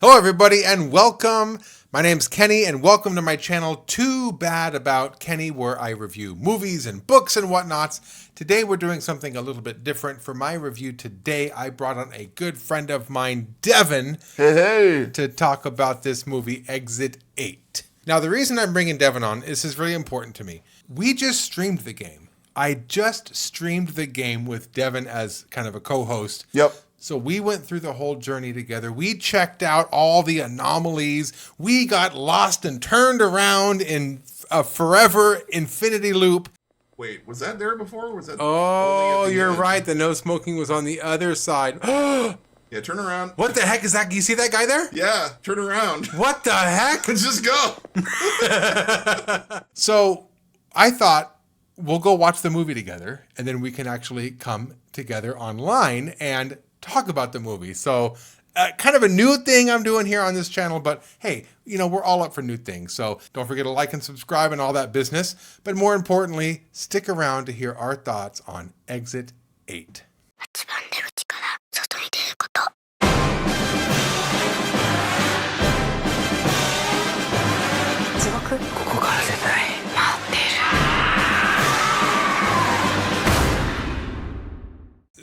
Hello everybody and welcome. My name's Kenny and welcome to my channel Too Bad About Kenny, where I review movies and books and whatnots. Today we're doing something a little bit different. For my review today, I brought on a good friend of mine, Devin, to talk about this movie, Exit 8. Now the reason I'm bringing Devin on is really important to me. We just streamed the game. I just streamed the game with Devin as kind of a co-host. Yep. So we went through the whole journey together. We checked out all the anomalies. We got lost and turned around in a forever infinity loop. Wait, was that there before? Or was that? Oh, you're right. The no smoking was on the other side. Yeah, turn around. What the heck is that? You see that guy there? Yeah, turn around. What the heck? Just go. So I thought we'll go watch the movie together, and then we can actually come together online and talk about the movie. So kind of a new thing I'm doing here on this channel, but hey, you know, we're all up for new things. So don't forget to like and subscribe and all that business. But more importantly, stick around to hear our thoughts on Exit 8.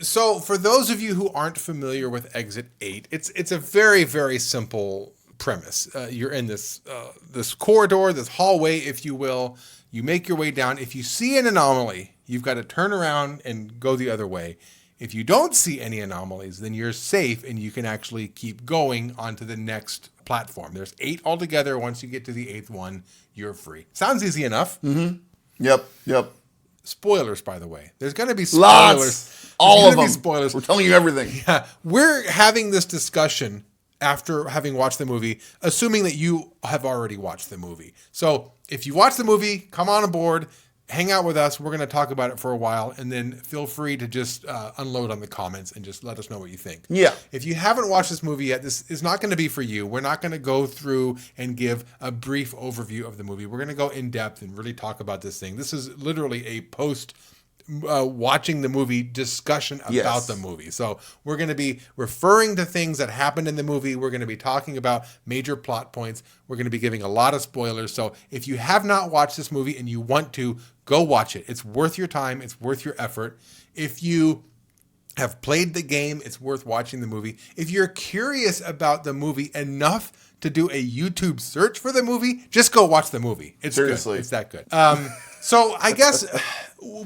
So for those of you who aren't familiar with Exit 8, it's a very, very simple premise. You're in this corridor, this hallway, if you will. You make your way down. If you see an anomaly, you've got to turn around and go the other way. If you don't see any anomalies, then you're safe and you can actually keep going onto the next platform. There's 8 altogether. Once you get to the 8th one, you're free. Sounds easy enough. Mm-hmm. Yep. Spoilers, by the way. There's going to be spoilers. Lots. All of them. Spoilers. We're telling you everything. Yeah. We're having this discussion after having watched the movie, assuming that you have already watched the movie. So if you watch the movie, come on aboard, hang out with us. We're going to talk about it for a while, and then feel free to just unload on the comments and just let us know what you think. Yeah. If you haven't watched this movie yet, this is not going to be for you. We're not going to go through and give a brief overview of the movie. We're going to go in depth and really talk about this thing. This is literally a post watching the movie discussion about the movie. So we're going to be referring to things that happened in the movie. We're going to be talking about major plot points. We're going to be giving a lot of spoilers. So if you have not watched this movie and you want to, go watch it. It's worth your time. It's worth your effort. If you have played the game, it's worth watching the movie. If you're curious about the movie enough to do a YouTube search for the movie, just go watch the movie. It's Seriously. good. It's that good. So I guess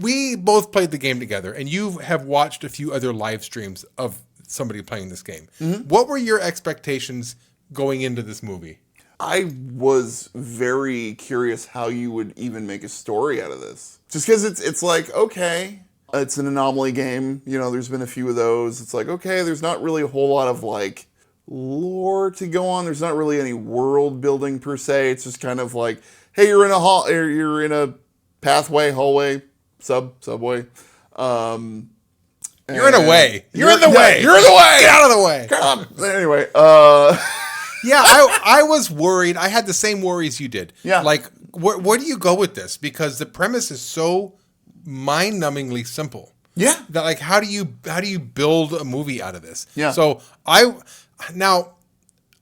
we both played the game together, and you have watched a few other live streams of somebody playing this game. Mm-hmm. What were your expectations going into this movie? I was very curious how you would even make a story out of this. Just because it's like, okay, it's an anomaly game. You know, there's been a few of those. It's like, okay, there's not really a whole lot of like lore to go on. There's not really any world building per se. It's just kind of like, hey, you're in a you're in a pathway, hallway, subway. You're in a way. You're in the way. You're in the way. Get out of the way. Come on. Anyway, yeah, I was worried. I had the same worries you did. Yeah. Like, where do you go with this? Because the premise is so mind-numbingly simple. Yeah. That like, how do you build a movie out of this? Yeah. So now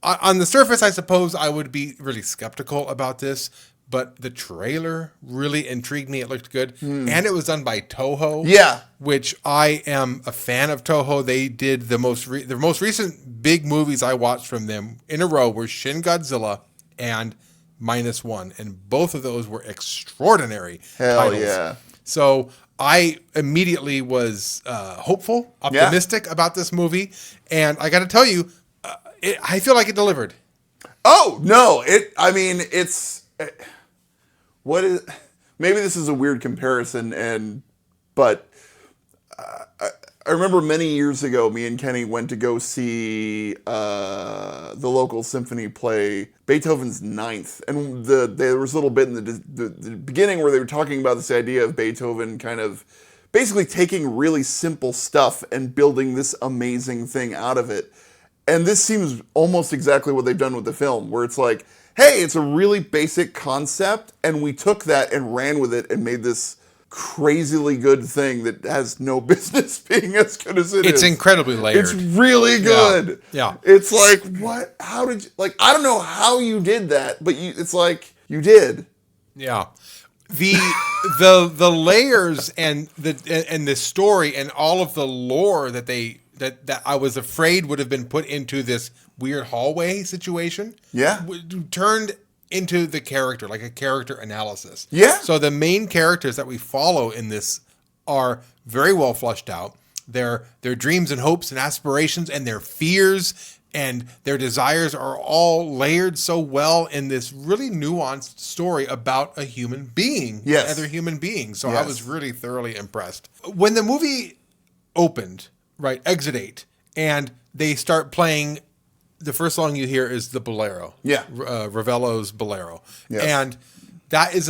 on the surface, I suppose I would be really skeptical about this. But the trailer really intrigued me. It looked good. And it was done by Toho. Yeah. Which I am a fan of Toho. They did the most recent big movies I watched from them in a row were Shin Godzilla and -1. And both of those were extraordinary titles. Yeah. So I immediately was hopeful, optimistic about this movie. And I got to tell you, I feel like it delivered. Oh, no. Maybe this is a weird comparison, but I remember many years ago, me and Kenny went to go see the local symphony play Beethoven's Ninth, and there was a little bit in the beginning where they were talking about this idea of Beethoven kind of basically taking really simple stuff and building this amazing thing out of it. And this seems almost exactly what they've done with the film, where it's like, hey, it's a really basic concept, and we took that and ran with it and made this crazily good thing that has no business being as good as it is. It's incredibly layered. It's really good. Yeah. It's like, what? How did you, like, I don't know how you did that, but it's like, you did. Yeah. The layers and the story and all of the lore that I was afraid would have been put into this weird hallway situation. Yeah. Turned into the character, like a character analysis. Yeah. So the main characters that we follow in this are very well fleshed out. Their dreams and hopes and aspirations and their fears and their desires are all layered so well in this really nuanced story about a human being. Yes. Other human beings. So Yes. I was really thoroughly impressed. When the movie opened, right, Exit 8, and they start playing, the first song you hear is the Bolero. Yeah. Ravello's Bolero. Yes. And that is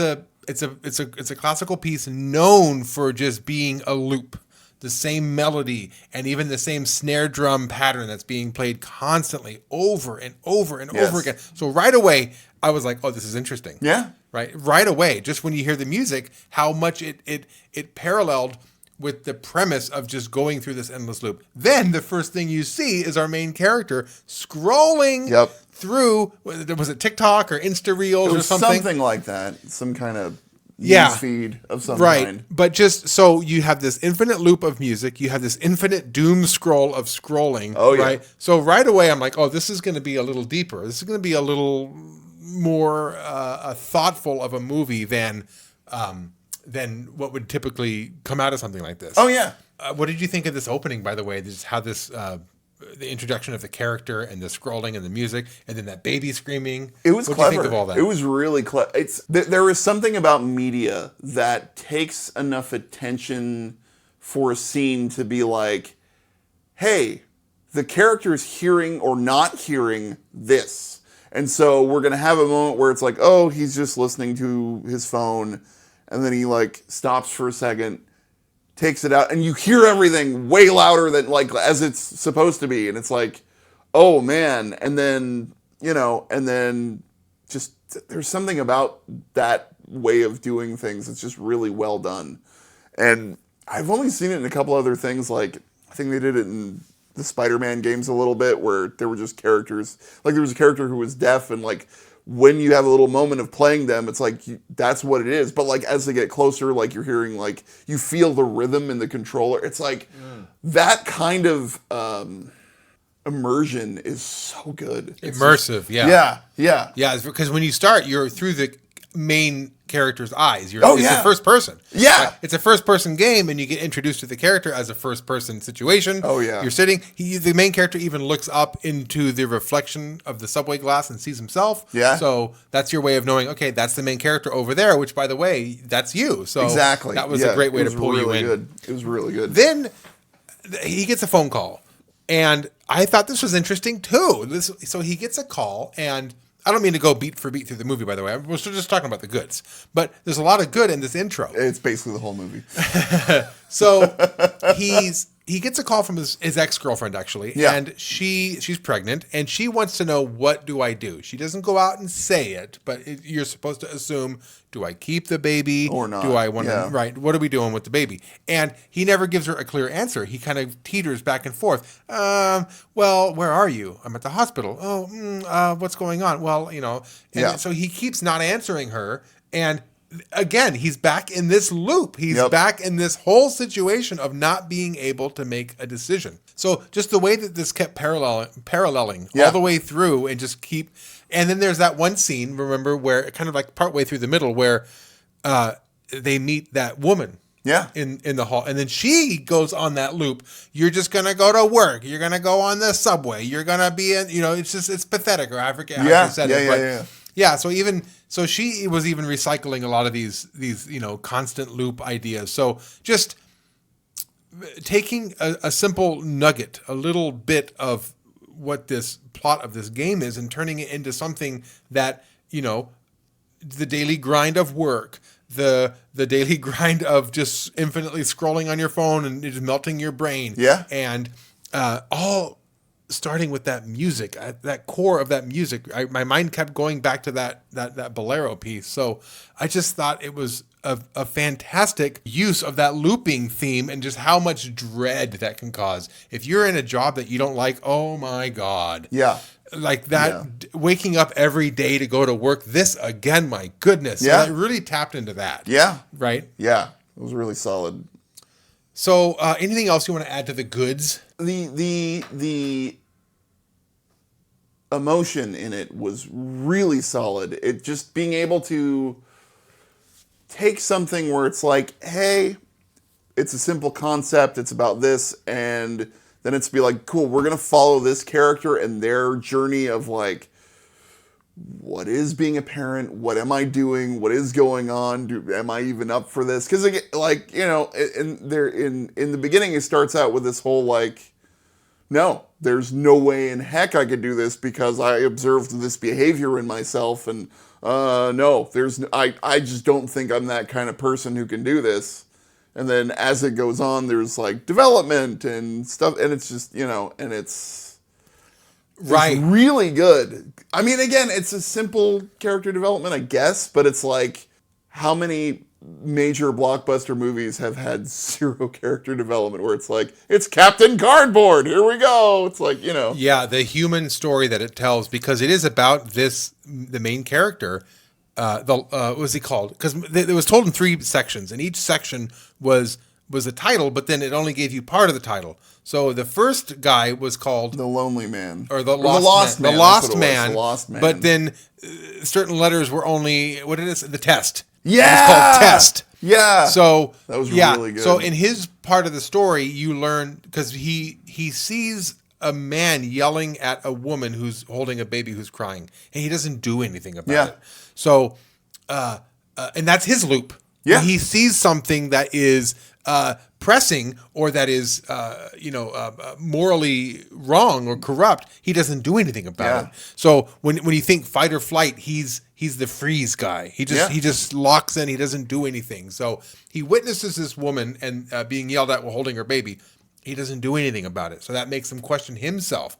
it's a classical piece known for just being a loop. The same melody and even the same snare drum pattern that's being played constantly over and over and Yes. over again. So right away, I was like, oh, this is interesting. Yeah. Right away, just when you hear the music, how much it paralleled with the premise of just going through this endless loop. Then the first thing you see is our main character scrolling Yep. through, was it TikTok or Insta Reels It or was something? something like that. Some kind of Yeah. news feed of some Right. kind. But just so you have this infinite loop of music, you have this infinite doom scroll of scrolling. Oh, yeah. Right. So right away, I'm like, oh, this is going to be a little deeper. This is going to be a little more thoughtful of a movie than what would typically come out of something like this. Oh, yeah. What did you think of this opening, by the way? Just how this, the introduction of the character and the scrolling and the music, and then that baby screaming. It was what clever. Do you think of all that? It was really clever. There is something about media that takes enough attention for a scene to be like, hey, the character is hearing or not hearing this. And so we're going to have a moment where it's like, oh, he's just listening to his phone. And then he like stops for a second, takes it out, and you hear everything way louder than like as it's supposed to be. And it's like, oh man. And then, and then just there's something about that way of doing things that's just really well done. And I've only seen it in a couple other things. Like I think they did it in the Spider-Man games a little bit where there were just characters. Like there was a character who was deaf, and like when you have a little moment of playing them, it's like that's what it is. But like as they get closer, like you're hearing, like you feel the rhythm in the controller. It's like that kind of immersion is so good. It's immersive. Yeah. Yeah. Yeah, because when you start, you're through the main character's eyes. It's yeah. the first person. Yeah. Right? It's a first person game, and you get introduced to the character as a first person situation. Oh, yeah. You're sitting. The main character even looks up into the reflection of the subway glass and sees himself. Yeah. So that's your way of knowing, okay, that's the main character over there, which, by the way, that's you. So Exactly. that was a great way to pull really you in. Good. It was really good. Then he gets a phone call, and I thought this was interesting too. So he gets a call, and I don't mean to go beat for beat through the movie, by the way. We're still just talking about the goods, but there's a lot of good in this intro. It's basically the whole movie. So he gets a call from his ex-girlfriend, actually, Yeah. and she's pregnant, and she wants to know, what do I do? She doesn't go out and say it, but you're supposed to assume, do I keep the baby? Or not, Do I want yeah. to, right, what are we doing with the baby? And he never gives her a clear answer. He kind of teeters back and forth. Well, where are you? I'm at the hospital. Oh, what's going on? Well, and Yeah. so he keeps not answering her, and again, he's back in this loop. He's Yep. back in this whole situation of not being able to make a decision. So just the way that this kept paralleling Yeah. all the way through, and just keep. And then there's that one scene, remember, where kind of like partway through the middle, where they meet that woman. Yeah. In the hall, and then she goes on that loop. You're just gonna go to work. You're gonna go on the subway. You're gonna be in. It's pathetic. Or I forget how she said it. But yeah. So she was even recycling a lot of these constant loop ideas. So just taking a simple nugget, a little bit of what this plot of this game is, and turning it into something that the daily grind of work. The daily grind of just infinitely scrolling on your phone and just melting your brain. Yeah. And all starting with that music, that core of that music. My mind kept going back to that Bolero piece. So I just thought it was a fantastic use of that looping theme and just how much dread that can cause. If you're in a job that you don't like, oh my God. Yeah. Like that, waking up every day to go to work, this again, my goodness. Yeah. So it really tapped into that. Yeah. Right? Yeah. It was really solid. So anything else you want to add to the goods? The emotion in it was really solid. It just being able to take something where it's like, hey, it's a simple concept, it's about this, and then it's be like, cool, we're going to follow this character and their journey of like, what is being a parent? What am I doing? What is going on? Am I even up for this? Because like, you know, in the beginning, it starts out with this whole like, no, there's no way in heck I could do this because I observed this behavior in myself, and no, I just don't think I'm that kind of person who can do this. And then as it goes on, there's like development and stuff, and it's just, you know, and it's really good. I mean, again, it's a simple character development, I guess, but it's like, how many major blockbuster movies have had zero character development where it's like, it's Captain Cardboard, here we go. It's like, you know. Yeah, the human story that it tells, because it is about the main character. What was he called? Because it was told in 3 sections, and each section was a title, but then it only gave you part of the title. So the first guy was called The Lonely Man. Or the Lost Man. The Lost Man. The Lost Man. But then certain letters were only, what it is? The Test. Yeah! It was called Test. Yeah! So that was really good. So in his part of the story, you learn, because he sees a man yelling at a woman who's holding a baby who's crying, and he doesn't do anything about it. So, and that's his loop. Yeah. When he sees something that is pressing or that is, morally wrong or corrupt, he doesn't do anything about it. So when you think fight or flight, he's the freeze guy. He just locks in. He doesn't do anything. So he witnesses this woman and being yelled at while holding her baby. He doesn't do anything about it. So that makes him question himself.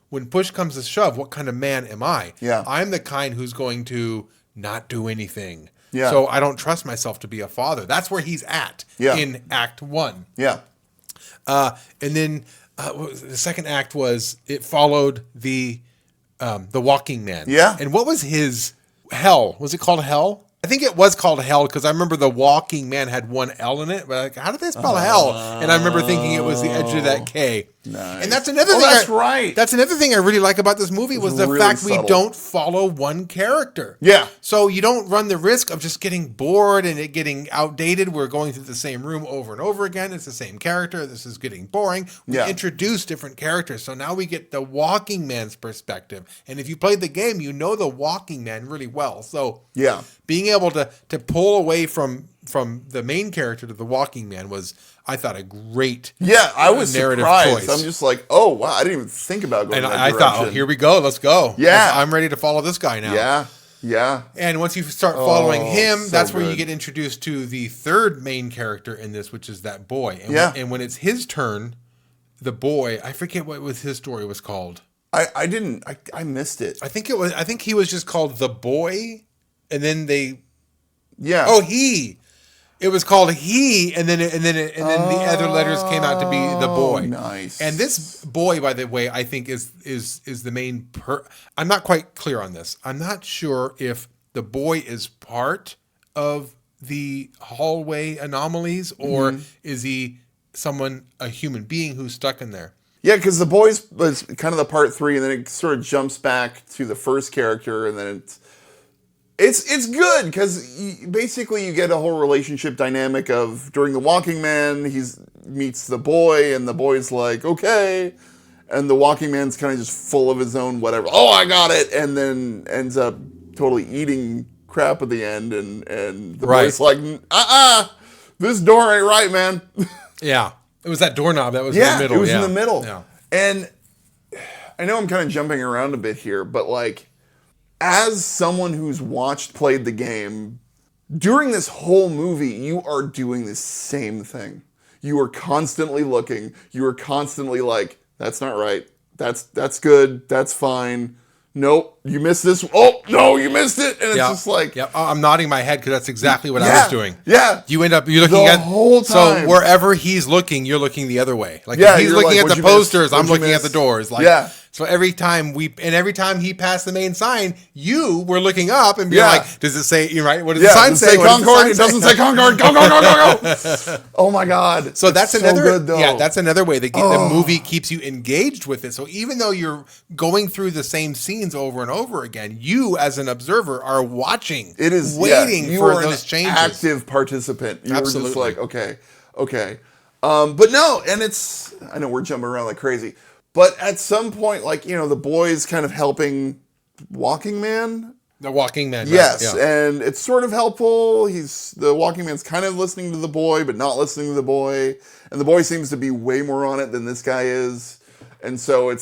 When push comes to shove, what kind of man am I? Yeah. I'm the kind who's going to not do anything. Yeah. So I don't trust myself to be a father. That's where he's at in Act 1. Yeah. And then the second act was, it followed the Walking Man. Yeah. And what was his Hell? Was it called Hell? I think it was called Hell because I remember the Walking Man had one L in it. But like, how did they spell hell? And I remember thinking it was the edge of that K. Nice. And that's another thing. That's right. That's another thing I really like about this movie was the really fact subtle. we don't follow one character. Yeah. So you don't run the risk of just getting bored and it getting outdated. We're going through the same room over and over again. It's the same character. This is getting boring. We introduce different characters. So now we get the Walking Man's perspective. And if you played the game, you know the Walking Man really well. So being able to pull away from the main character to the Walking Man was, I thought, a great I was narrative surprised. choice. I'm just like, oh wow, I didn't even think about going. And that I direction. thought, oh, here we go, let's go. Yeah, I'm ready to follow this guy now. Yeah. And once you start following him, so that's where you good. get introduced to the third main character in this, which is that boy. And and when it's his turn, the boy, I forget what his story was called. I missed it. I think he was just called the boy, and then they. Yeah. Oh, he. It was called He, and then the other letters came out to be the boy. Nice. And this boy, by the way, I think is the main. I'm not quite clear on this. I'm not sure if the boy is part of the hallway anomalies, or is he a human being who's stuck in there? Yeah, because the boys was kind of the part 3, and then it sort of jumps back to the first character, and then it's good because basically you get a whole relationship dynamic of, during the Walking Man, meets the boy, and the boy's like, okay, and the Walking Man's kind of just full of his own whatever. Oh, I got it, and then ends up totally eating crap at the end, and the boy's like, this door ain't right, man. Yeah, it was that doorknob that was in the middle. It was in the middle. Yeah. And I know I'm kind of jumping around a bit here, but like, as someone who's played the game, during this whole movie, you are doing the same thing. You are constantly looking. You are constantly like, that's not right. That's good. That's fine. nope, you missed this. Oh no, you missed it, and it's just like, yeah. I'm nodding my head because that's exactly what I Yeah, was doing. yeah. You end up you're looking The at whole time. So wherever he's looking, you're looking the other way. Like Yeah, if he's you're looking like, at the "What'd you miss? posters, I'm What'd you looking at the miss?" doors. Like Yeah. so every time he passed the main sign, you were looking up and being Yeah. like, does it say you're right? What does Yeah, the sign does it say? say What does the Concord? sign It say? doesn't say Concord. Go, go, go, go, go. Oh my God. So that's It's another good, though. yeah, that's another way the movie keeps you engaged with it. So even though you're going through the same scenes over and over again, you as an observer are watching, It is waiting you for are those an changes. active participant. You were just Absolutely. like, okay. But no, and I know we're jumping around like crazy, but at some point, like, the boy's kind of helping Walking Man. The Walking Man. Right? Yes, Yeah. and it's sort of helpful. The Walking Man's kind of listening to the boy, but not listening to the boy, and the boy seems to be way more on it than this guy is, and so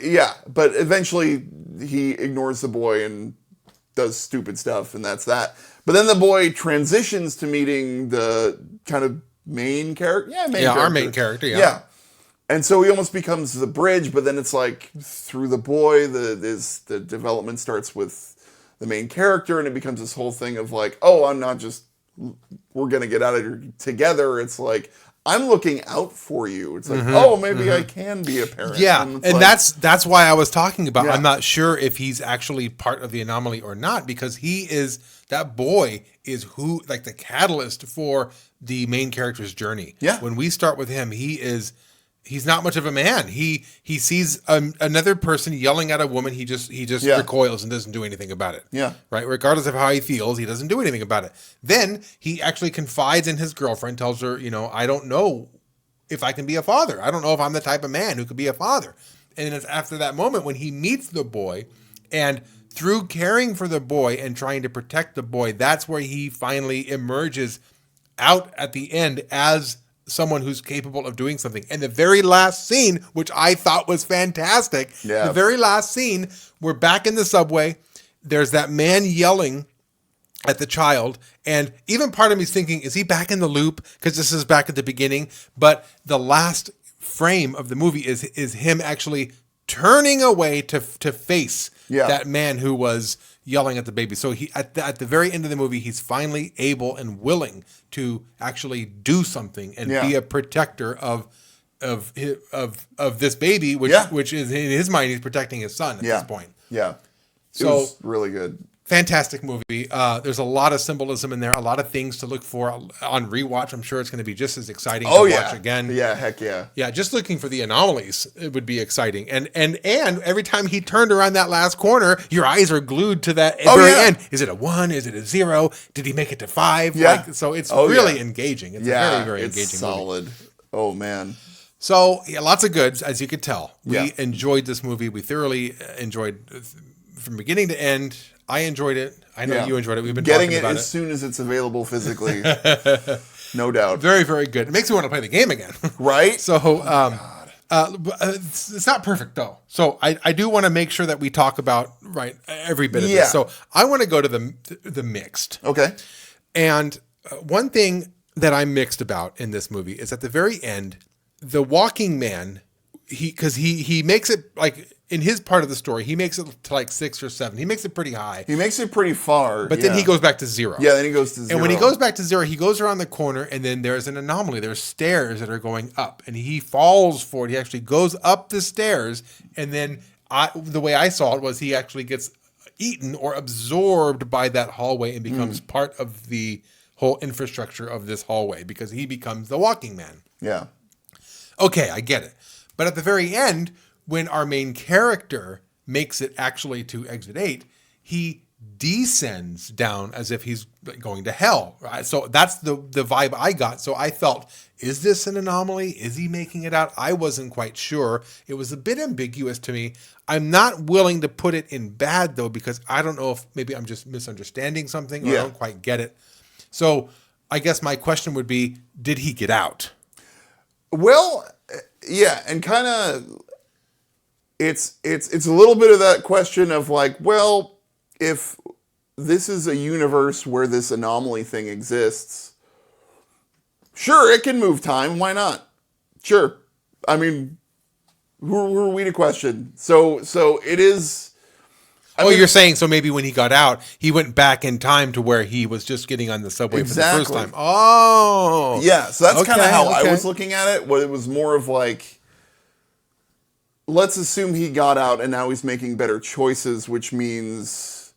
yeah. But eventually, he ignores the boy and does stupid stuff, and that's that. But then the boy transitions to meeting the kind of main character. Yeah, Our main character. Yeah. Yeah. And so he almost becomes the bridge, but then it's like through the boy, the development starts with the main character, and it becomes this whole thing of like, oh, I'm not just, we're going to get out of here together. It's like, I'm looking out for you. It's like, oh, maybe I can be a parent. Yeah, and and like, that's why I was talking about. Yeah. I'm not sure if he's actually part of the anomaly or not, because that boy is like the catalyst for the main character's journey. Yeah. When we start with him, he's not much of a man. He sees another person yelling at a woman. He just recoils and doesn't do anything about it. Yeah. Right. Regardless of how he feels, he doesn't do anything about it. Then he actually confides in his girlfriend, tells her, I don't know if I can be a father. I don't know if I'm the type of man who could be a father. And it's after that moment when he meets the boy, and through caring for the boy and trying to protect the boy, that's where he finally emerges out at the end as someone who's capable of doing something. And the very last scene, which I thought was fantastic, Yeah. the very last scene, we're back in the subway. There's that man yelling at the child. And even part of me is thinking, is he back in the loop? Because this is back at the beginning. But the last frame of the movie is him actually turning away to face that man who was yelling at the baby. So he at the very end of the movie, he's finally able and willing to actually do something and be a protector of this baby, which is in his mind, he's protecting his son at this point. Yeah. So it was really good. Fantastic movie. There's a lot of symbolism in there, a lot of things to look for on rewatch. I'm sure it's going to be just as exciting to watch again. Yeah, heck yeah. Yeah, just looking for the anomalies, it would be exciting. And every time he turned around that last corner, your eyes are glued to that very end. Is it a 1? Is it a 0? Did he make it to 5? Yeah. So it's really engaging. It's a very, very it's engaging solid. movie. Oh, man. So lots of goods, as you could tell. We Yeah. enjoyed this movie. We thoroughly enjoyed from beginning to end. I enjoyed it. I know you enjoyed it. We've been getting talking it about as soon as it's available physically. No doubt. Very, very good. It makes me want to play the game again. Right? So it's not perfect though. So I do want to make sure that we talk about every bit of this. So I want to go to the mixed. Okay. And one thing that I'm mixed about in this movie is at the very end, the walking man, he makes it like in his part of the story, he makes it to like 6 or 7. He makes it pretty high. He makes it pretty far. But then he goes back to 0. Yeah, then he goes to 0. And when he goes back to 0, he goes around the corner, and then there's an anomaly. There's stairs that are going up, and he falls for it. He actually goes up the stairs, and then the way I saw it was he actually gets eaten or absorbed by that hallway and becomes part of the whole infrastructure of this hallway because he becomes the walking man. Yeah. Okay, I get it. But at the very end, when our main character makes it actually to Exit 8, he descends down as if he's going to hell. Right? So that's the vibe I got. So I felt, is this an anomaly? Is he making it out? I wasn't quite sure. It was a bit ambiguous to me. I'm not willing to put it in bad, though, because I don't know if maybe I'm just misunderstanding something or I don't quite get it. So I guess my question would be, did he get out? Well, yeah, and kind of it's a little bit of that question of like, well, if this is a universe where this anomaly thing exists, sure, it can move time. Why not? Sure. I mean, who are we to question? So it is. Oh, you're saying so maybe when he got out, he went back in time to where he was just getting on the subway for the first time. Oh. Yeah, so that's kind of how okay. I was looking at it. What it was more of like, let's assume he got out and now he's making better choices, which means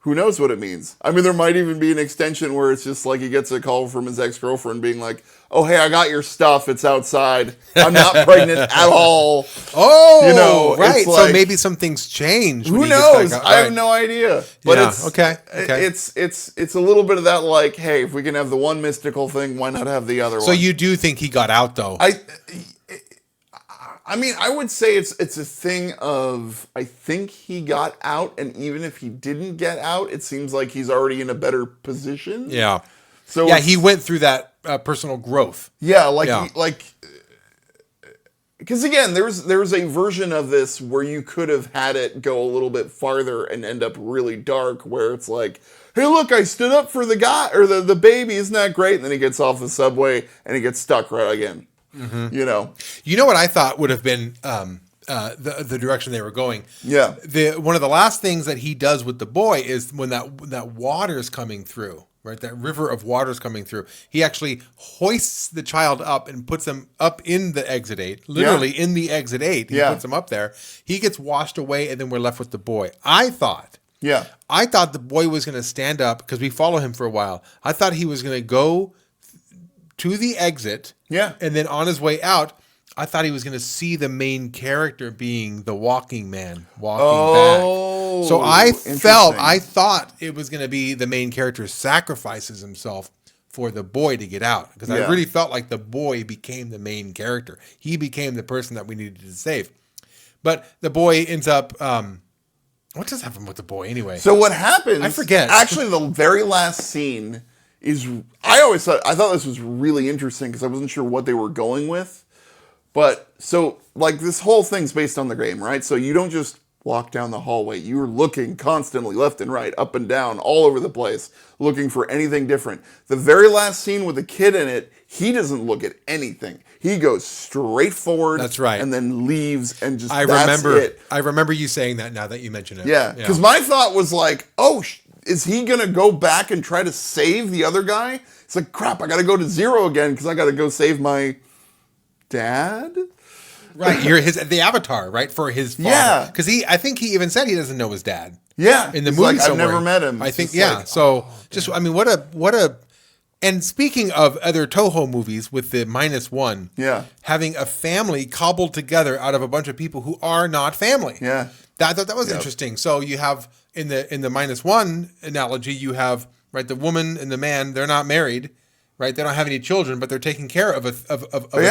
who knows what it means. I mean, there might even be an extension where it's just like he gets a call from his ex-girlfriend being like, oh, hey, I got your stuff. It's outside. I'm not pregnant at all. Oh, you know, right. Like, so maybe some things change. Who knows? I have no idea. But it's okay. It's a little bit of that like, hey, if we can have the one mystical thing, why not have the other one? So you do think he got out though? I mean, I would say it's a thing of I think he got out, and even if he didn't get out, it seems like he's already in a better position. Yeah. So yeah, he went through that personal growth. Yeah, like because again, there's a version of this where you could have had it go a little bit farther and end up really dark, where it's like, hey, look, I stood up for the guy or the baby, isn't that great? And then he gets off the subway and he gets stuck right again. Mm-hmm. You know what I thought would have been the direction they were going. Yeah. One of the last things that he does with the boy is when that water's coming through, right? That river of water's coming through. He actually hoists the child up and puts him up in the exit 8, literally in the exit 8. He puts him up there. He gets washed away, and then we're left with the boy. I thought the boy was going to stand up because we follow him for a while. I thought he was going to go to the exit. Yeah. And then on his way out, I thought he was going to see the main character being the walking man walking back. So I thought it was going to be the main character sacrifices himself for the boy to get out. Because I really felt like the boy became the main character. He became the person that we needed to save. But the boy ends up... what does happen with the boy anyway? So what happens... I forget. Actually, the very last scene... I thought this was really interesting because I wasn't sure what they were going with. But so like this whole thing's based on the game, right? So you don't just walk down the hallway. You're looking constantly left and right, up and down, all over the place, looking for anything different. The very last scene with the kid in it, he doesn't look at anything. He goes straight forward. That's right. And then leaves and just I remember you saying that now that you mention it. Yeah. Because my thought was like, is he going to go back and try to save the other guy? It's like, crap, I got to go to 0 again because I got to go save my dad? Right, you're the avatar, right, for his father. Yeah. Because I think he even said he doesn't know his dad. Yeah. In the movie somewhere. I've never met him. I think, I mean, what a... And speaking of other Toho movies with the -1, having a family cobbled together out of a bunch of people who are not family. Yeah. I thought that was interesting. So you have... In the -1 analogy, you have the woman and the man. They're not married, right? They don't have any children, but they're taking care of a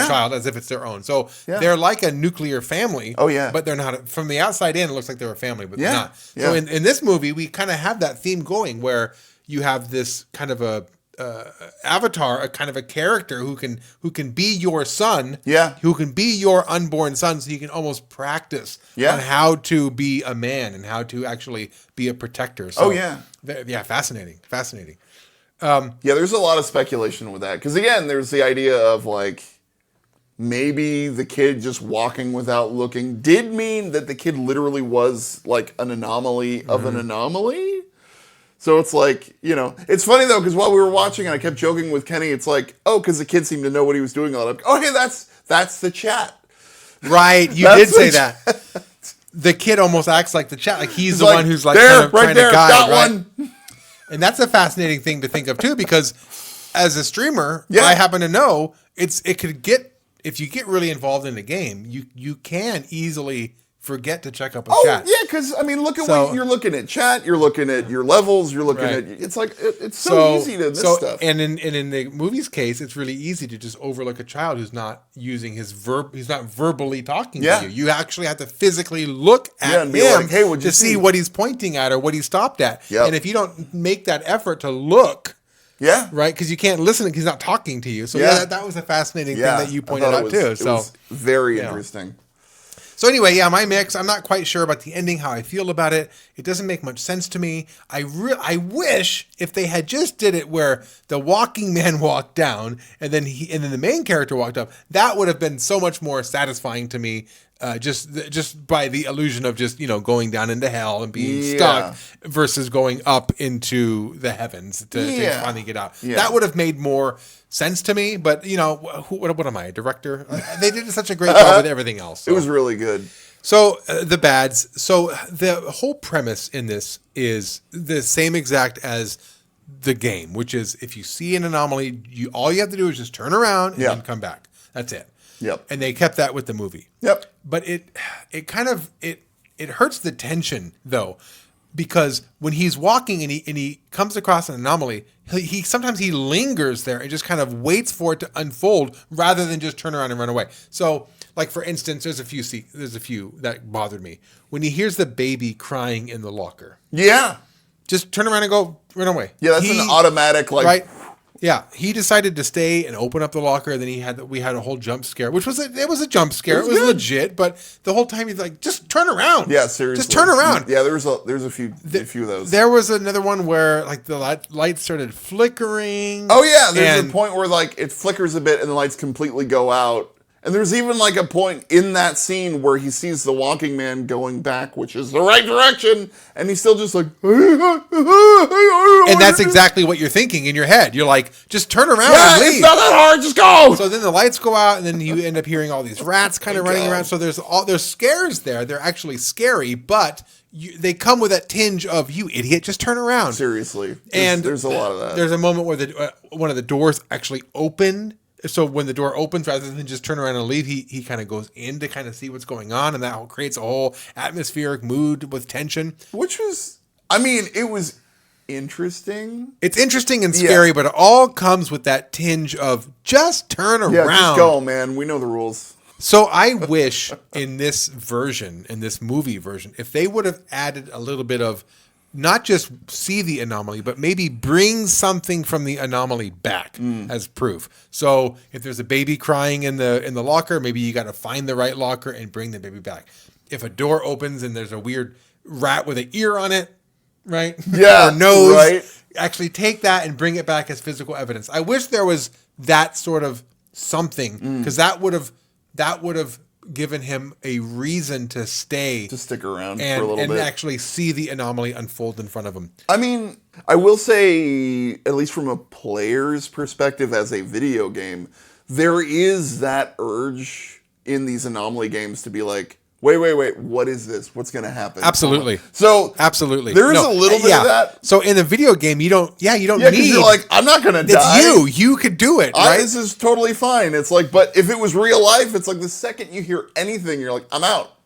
child as if it's their own. So they're like a nuclear family. Oh yeah, but they're not. From the outside in, it looks like they're a family, but they're not. So in this movie, we kind of have that theme going where you have this kind of a avatar, a kind of a character who can be your son, who can be your unborn son, so you can almost practice on how to be a man and how to actually be a protector. So, fascinating. There's a lot of speculation with that because again, there's the idea of like maybe the kid just walking without looking did mean that the kid literally was like an anomaly of an anomaly. So it's like, it's funny though, because while we were watching and I kept joking with Kenny, it's like, because the kid seemed to know what he was doing. Hey, that's the chat. Right, you did say that. The kid almost acts like the chat, like he's the one who's like there, trying to guide. Got right? one. And that's a fascinating thing to think of too, because as a streamer, I happen to know it could get, if you get really involved in the game, you can easily forget to check up a chat. Yeah, because I mean, look at what you're looking at chat, you're looking at your levels, you're looking at. It's like it's so easy to miss stuff. And in the movie's case, it's really easy to just overlook a child who's not using he's not verbally talking to you. You actually have to physically look at and be him like, hey, what'd you see what he's pointing at or what he stopped at. Yep. And if you don't make that effort to look. Yeah. Right? Because you can't listen because he's not talking to you. So that was a fascinating thing that you pointed out too. So it was very interesting. So anyway, my mix. I'm not quite sure about the ending, how I feel about it. It doesn't make much sense to me. I wish if they had just did it where the walking man walked down and then the main character walked up. That would have been so much more satisfying to me just by the illusion of just going down into hell and being stuck versus going up into the heavens to finally get out. Yeah. That would have made more sense to me. But what am I, a director? They did such a great job with everything else. So. It was really good. So the bads. So the whole premise in this is the same exact as the game, which is if you see an anomaly, all you have to do is just turn around and then come back. That's it. Yep. And they kept that with the movie. Yep. But it kind of hurts the tension though, because when he's walking and he comes across an anomaly, he sometimes he lingers there and just kind of waits for it to unfold rather than just turn around and run away. So, like for instance, there's a few that bothered me. When he hears the baby crying in the locker. Yeah. Just turn around and go run away. Yeah, that's an automatic right. Yeah, he decided to stay and open up the locker, and then we had a whole jump scare, which was a jump scare. It was legit, but the whole time he's like, just turn around. Yeah, seriously. Just turn around. Yeah, there's a few of those. There was another one where like the lights started flickering. Oh yeah, there's a point where like it flickers a bit and the lights completely go out. And there's even like a point in that scene where he sees the walking man going back, which is the right direction, and he's still just like... And that's exactly what you're thinking in your head. You're like, just turn around and leave. It's not that hard, just go! So then the lights go out, and then you end up hearing all these rats kind of running around. So there's scares there. They're actually scary, but... they come with that tinge of, you idiot, just turn around. Seriously. And there's a lot of that. There's a moment where one of the doors actually opened. So when the door opens, rather than just turn around and leave, he kind of goes in to kind of see what's going on. And that creates a whole atmospheric mood with tension. Which was, it was interesting. It's interesting and scary, but it all comes with that tinge of just turn around. Yeah, just go, man. We know the rules. So I wish in this movie version, if they would have added a little bit of not just see the anomaly, but maybe bring something from the anomaly back as proof. So if there's a baby crying in the locker, maybe you got to find the right locker and bring the baby back. If a door opens and there's a weird rat with an ear on it, right? Yeah, or nose, right. Actually take that and bring it back as physical evidence. I wish there was that sort of something, because that would have given him a reason to stick around for a little bit and actually see the anomaly unfold in front of him. I will say, at least from a player's perspective as a video game, there is that urge in these anomaly games to be like, wait, what is this? What's going to happen? Absolutely. So absolutely, there is a little bit of that. So in the video game, you don't need. You're like, I'm not going to die. It's you could do it, right? This is totally fine. It's like, but if it was real life, it's like the second you hear anything, you're like, I'm out.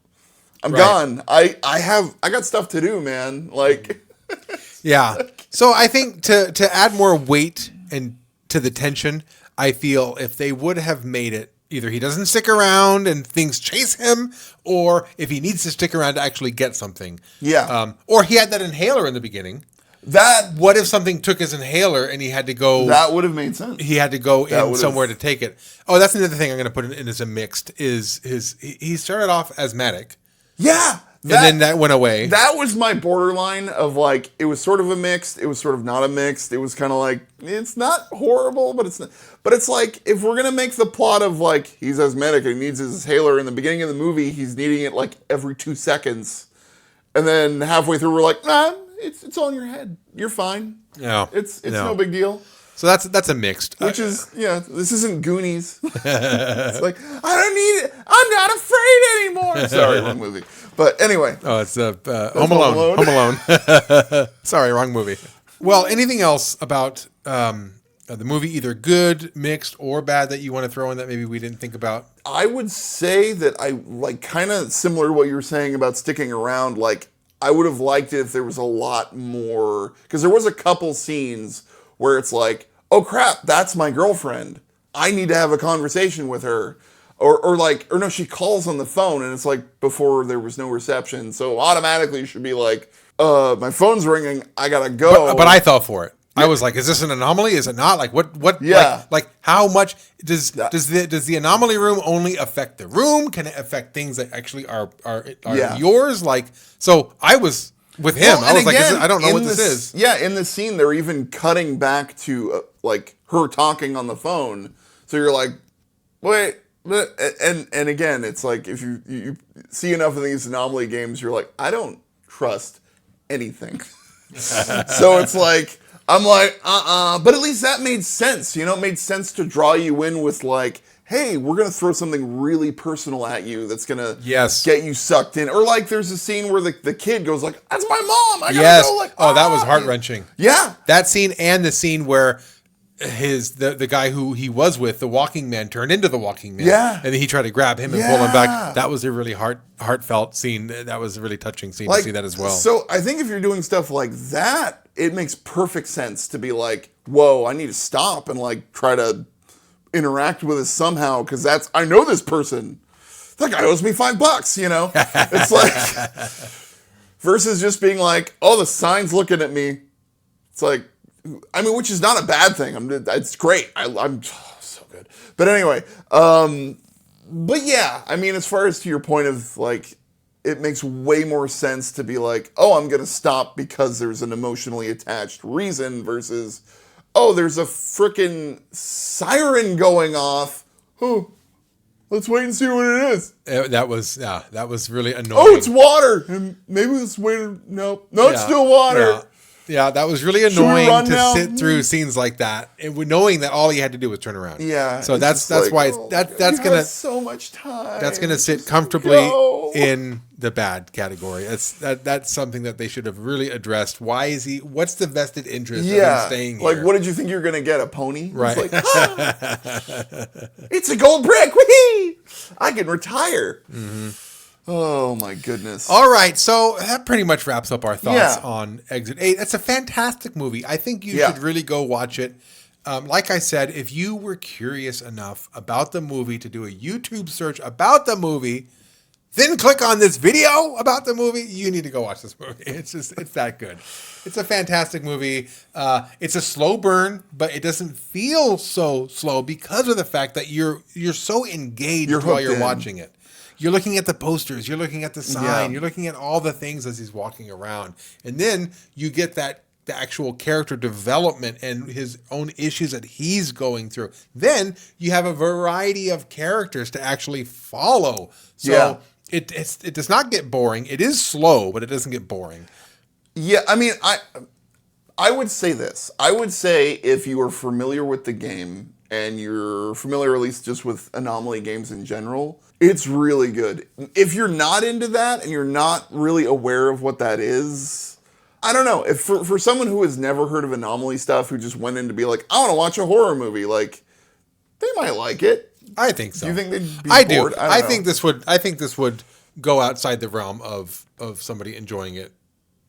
I'm gone. I got stuff to do, man. Like, yeah. So I think to add more weight and to the tension, I feel if they would have made it, either he doesn't stick around and things chase him, or if he needs to stick around to actually get something. Yeah. Or he had that inhaler in the beginning. What if something took his inhaler and he had to go... That would have made sense. He had to go in somewhere to take it. Oh, that's another thing I'm going to put in as a mixed, is he started off asthmatic. Yeah. And then that went away. That was my borderline of like, it was sort of a mixed, it was sort of not a mixed. It was kind of like, it's not horrible, but it's not. But it's like, if we're going to make the plot of like, he's asthmatic and he needs his inhaler in the beginning of the movie, he's needing it like every 2 seconds. And then halfway through, we're like, nah, it's all in your head. You're fine. No. It's no big deal. So that's a mixed. Which is, this isn't Goonies. It's like, I don't need it. I'm not afraid anymore. Sorry, wrong movie. But anyway. Oh, it's Home Alone. Home Alone. Sorry, wrong movie. Well, anything else about the movie, either good, mixed, or bad, that you want to throw in that maybe we didn't think about? I would say that I like kind of similar to what you were saying about sticking around. Like, I would have liked it if there was a lot more, because there was a couple scenes where it's like, oh crap, that's my girlfriend. I need to have a conversation with her. Or no, she calls on the phone and it's like before there was no reception. So automatically you should be like, my phone's ringing, I gotta go. But I fell for it. Yeah. I was like, is this an anomaly? Is it not? Like what yeah. Like how much does the anomaly room only affect the room? Can it affect things that actually are yours? Like, so I was with him. I was again, like, I don't know what this is. Yeah, in the scene, they're even cutting back to like her talking on the phone. So you're like, wait, But and again, it's like if you see enough of these anomaly games, you're like, I don't trust anything. So it's like I'm like, but at least that made sense. You know, it made sense to draw you in with like, hey, we're gonna throw something really personal at you that's gonna get you sucked in. Or like there's a scene where the kid goes like, that's my mom. I gotta go like, oh, that was heart-wrenching. Yeah. That scene and the scene where the guy who he was with, the walking man, turned into the walking man. Yeah. And then he tried to grab him and pull him back. That was a really heartfelt scene. That was a really touching scene to see that as well. So I think if you're doing stuff like that, it makes perfect sense to be like, whoa, I need to stop and like try to interact with it somehow, because I know this person. That guy owes me $5, you know? It's like, versus just being like, oh, the sign's looking at me. It's like, I mean, which is not a bad thing. It's great. I'm so good. But anyway, but yeah, I mean, as far as to your point of like, it makes way more sense to be like, oh, I'm going to stop because there's an emotionally attached reason versus, oh, there's a frickin' siren going off. Oh, let's wait and see what it is. That was really annoying. Oh, it's water. And maybe let's wait. No, it's still water. Yeah, that was really annoying to sit through scenes like that, knowing that all he had to do was turn around. Yeah. So that's why that's gonna so much time. That's gonna sit comfortably in the bad category. That's something that they should have really addressed. Why is he? What's the vested interest of him staying here? Like, what did you think you were gonna get? A pony? Right. It's like, it's a gold brick. Whee! I can retire. Mm-hmm. Oh my goodness. All right, so that pretty much wraps up our thoughts on Exit 8. It's a fantastic movie. I think you should really go watch it. Like I said, if you were curious enough about the movie to do a YouTube search about the movie, then click on this video about the movie, you need to go watch this movie. It's that good. It's a fantastic movie. It's a slow burn, but it doesn't feel so slow because of the fact that you're so engaged while you're watching it. You're looking at the posters, you're looking at the sign, you're looking at all the things as he's walking around. And then you get the actual character development and his own issues that he's going through. Then you have a variety of characters to actually follow. So it does not get boring. It is slow, but it doesn't get boring. Yeah, I mean, I would say this. I would say if you are familiar with the game and you're familiar at least just with Anomaly games in general, it's really good. If you're not into that and you're not really aware of what that is, I don't know. If for someone who has never heard of Anomaly stuff, who just went in to be like, I want to watch a horror movie, like, they might like it. I think so. Do you think they'd be do. bored? I think this would go outside the realm of somebody enjoying it.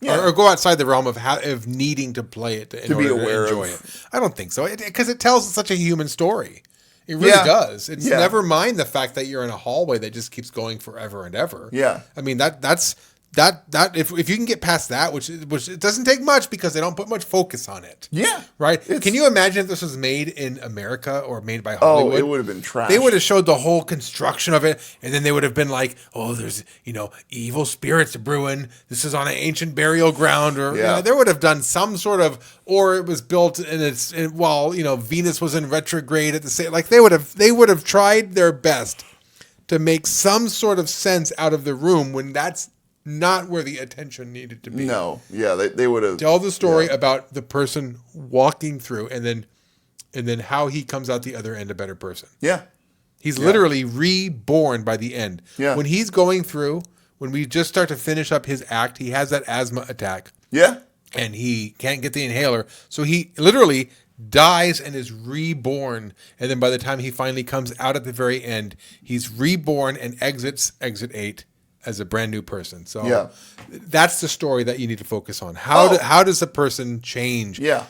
Yeah. Or go outside the realm of needing to play it in order to enjoy it. I don't think so. Because it tells such a human story. It really does. It's never mind the fact that you're in a hallway that just keeps going forever and ever. Yeah. I mean, that's if you can get past that, which it doesn't take much because they don't put much focus on it. Yeah. Right? Can you imagine if this was made in America or made by Hollywood? Oh, it would have been trash. They would have showed the whole construction of it, and then they would have been like, oh, there's, evil spirits brewing. This is on an ancient burial ground, or they would have done some sort of, or it was built while Venus was in retrograde at the same, like they would have tried their best to make some sort of sense out of the room when that's not where the attention needed to be. No, yeah, they would have tell the story about the person walking through, and then how he comes out the other end a better person. Yeah, he's literally reborn by the end. Yeah, when he's going through, when we just start to finish up his act, he has that asthma attack. Yeah, and he can't get the inhaler, so he literally dies and is reborn. And then by the time he finally comes out at the very end, he's reborn and exits Exit 8. As a brand new person. So that's the story that you need to focus on. How does a person change? Yeah.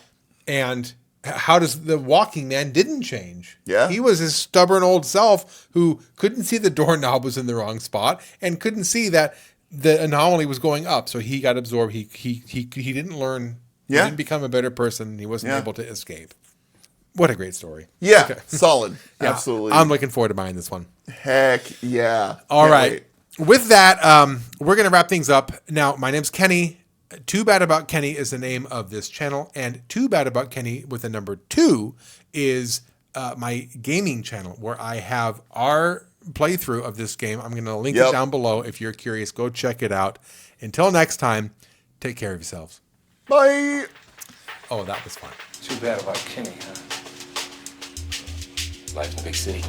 And how does the walking man didn't change? Yeah. He was his stubborn old self who couldn't see the doorknob was in the wrong spot and couldn't see that the anomaly was going up. So he got absorbed. He didn't learn. Yeah. He didn't become a better person. He wasn't able to escape. What a great story. Yeah. Okay. Solid. Absolutely. I'm looking forward to buying this one. Heck yeah. All right. Wait. With that, we're going to wrap things up. Now, my name's Kenny. Too Bad About Kenny is the name of this channel. And Too Bad About Kenny with the number 2 is my gaming channel where I have our playthrough of this game. I'm going to link it down below. If you're curious, go check it out. Until next time, take care of yourselves. Bye. Oh, that was fun. Too bad about Kenny, huh? Life in a big city.